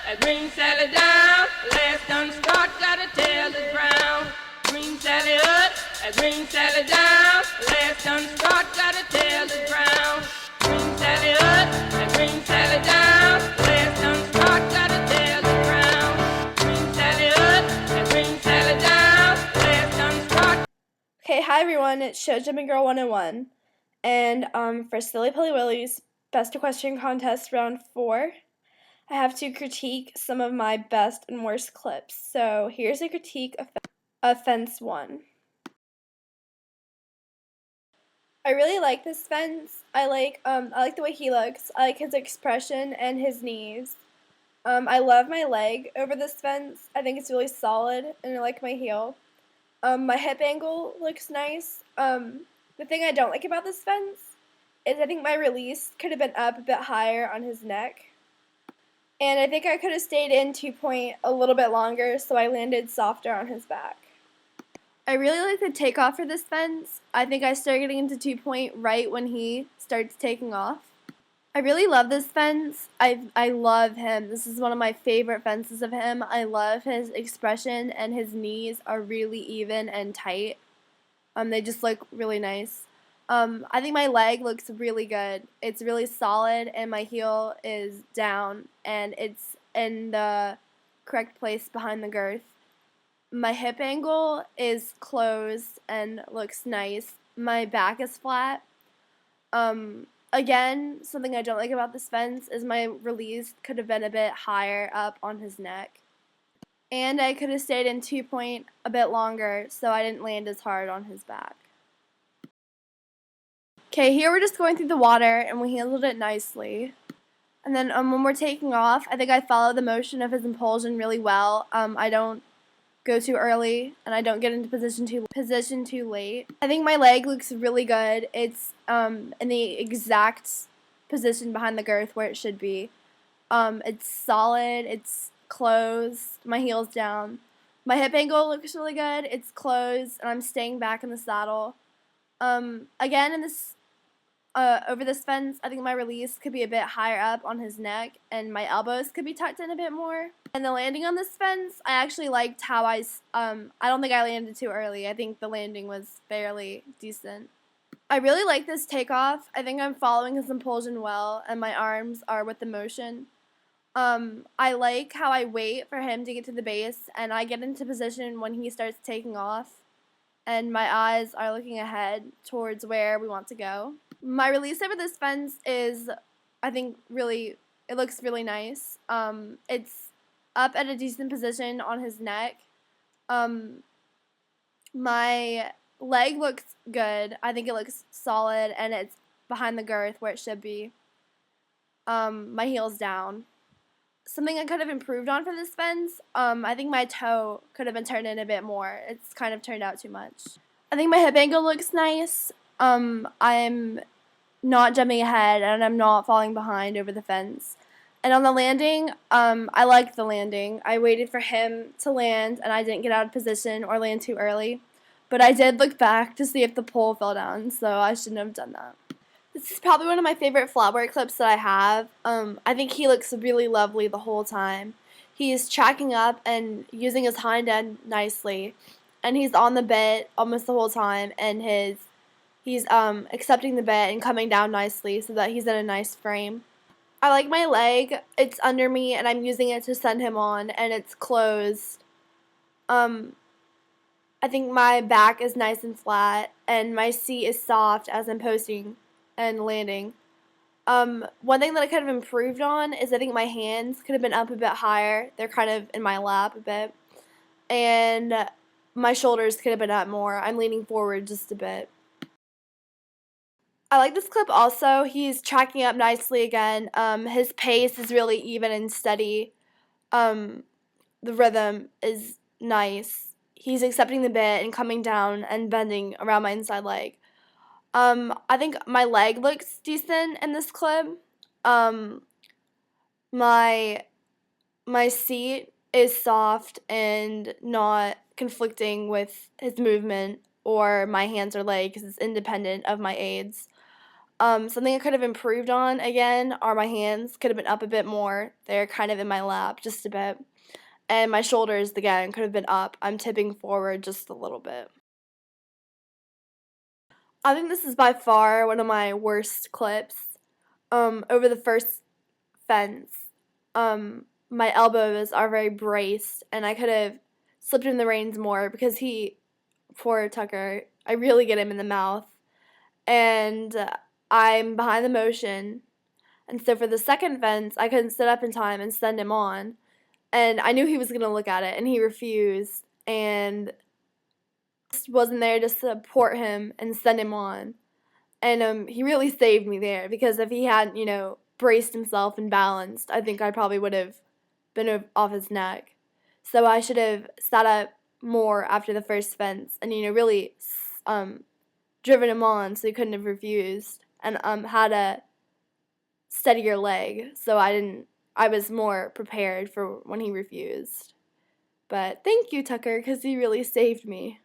a green Sally down. Last done start, gotta tell the ground. Green Sally up, a green Sally down. Last done start, gotta tell the ground. Green Sally up, a green Sally down. Last done start, gotta tell the ground. Green Sally up, a green Sally down. Last done start. Okay, hi everyone, it's ShowJumpingGirl101, and for SillyPillyWilly's Best Equestrian Contest Round 4, I have to critique some of my best and worst clips. So here's a critique of Fence 1. I really like this fence. I like the way he looks. I like his expression and his knees. I love my leg over this fence. I think it's really solid, and I like my heel. My hip angle looks nice. The thing I don't like about this fence is I think my release could have been up a bit higher on his neck. And I think I could have stayed in 2-point a little bit longer so I landed softer on his back. I really like the takeoff for this fence. I think I started getting into 2-point right when he starts taking off. I really love this fence. I love him. This is one of my favorite fences of him. I love his expression, and his knees are really even and tight. They just look really nice. I think my leg looks really good. It's really solid, and my heel is down, and it's in the correct place behind the girth. My hip angle is closed and looks nice. My back is flat. Again, something I don't like about this fence is my release could have been a bit higher up on his neck. And I could have stayed in 2-point a bit longer so I didn't land as hard on his back. Okay, here we're just going through the water and we handled it nicely. And then when we're taking off, I think I follow the motion of his impulsion really well. I don't go too early, and I don't get into position too late. I think my leg looks really good. It's in the exact position behind the girth where it should be. It's solid, it's closed, my heel's down. My hip angle looks really good, it's closed, and I'm staying back in the saddle. Again, in this over this fence, I think my release could be a bit higher up on his neck, and my elbows could be tucked in a bit more. And the landing on this fence, I actually liked how I don't think I landed too early. I think the landing was fairly decent. I really like this takeoff. I think I'm following his impulsion well, and my arms are with the motion. I like how I wait for him to get to the base, and I get into position when he starts taking off, and my eyes are looking ahead towards where we want to go. My release over this fence is, I think, it looks really nice. It's up at a decent position on his neck. My leg looks good. I think it looks solid, and it's behind the girth where it should be. My heel's down. Something I could have improved on for this fence, I think my toe could have been turned in a bit more. It's kind of turned out too much. I think my hip angle looks nice. I'm not jumping ahead, and I'm not falling behind over the fence. And on the landing, I liked the landing. I waited for him to land, and I didn't get out of position or land too early. But I did look back to see if the pole fell down, so I shouldn't have done that. This is probably one of my favorite flatwork clips that I have. I think he looks really lovely the whole time. He's tracking up and using his hind end nicely, and he's on the bit almost the whole time, and he's accepting the bit and coming down nicely so that he's in a nice frame. I like my leg. It's under me, and I'm using it to send him on, and it's closed. I think my back is nice and flat, and my seat is soft as I'm posting and landing. One thing that I could have improved on is I think my hands could have been up a bit higher. They're kind of in my lap a bit. And my shoulders could have been up more. I'm leaning forward just a bit. I like this clip also. He's tracking up nicely again. His pace is really even and steady. The rhythm is nice. He's accepting the bit and coming down and bending around my inside leg. I think my leg looks decent in this clip. My seat is soft and not conflicting with his movement or my hands or leg because it's independent of my aids. Something I could have improved on again are my hands. Could have been up a bit more. They're kind of in my lap just a bit. And my shoulders, again, could have been up. I'm tipping forward just a little bit. I think this is by far one of my worst clips. Over the first fence, my elbows are very braced, and I could have slipped in the reins more because poor Tucker, I really get him in the mouth. And I'm behind the motion. And so for the second fence, I couldn't sit up in time and send him on. And I knew he was going to look at it, and he refused. And just wasn't there to support him and send him on. And he really saved me there, because if he hadn't, braced himself and balanced, I think I probably would have been off his neck. So I should have sat up more after the first fence and, really driven him on so he couldn't have refused, and had a steadier leg so I was more prepared for when he refused. But thank you, Tucker, because he really saved me.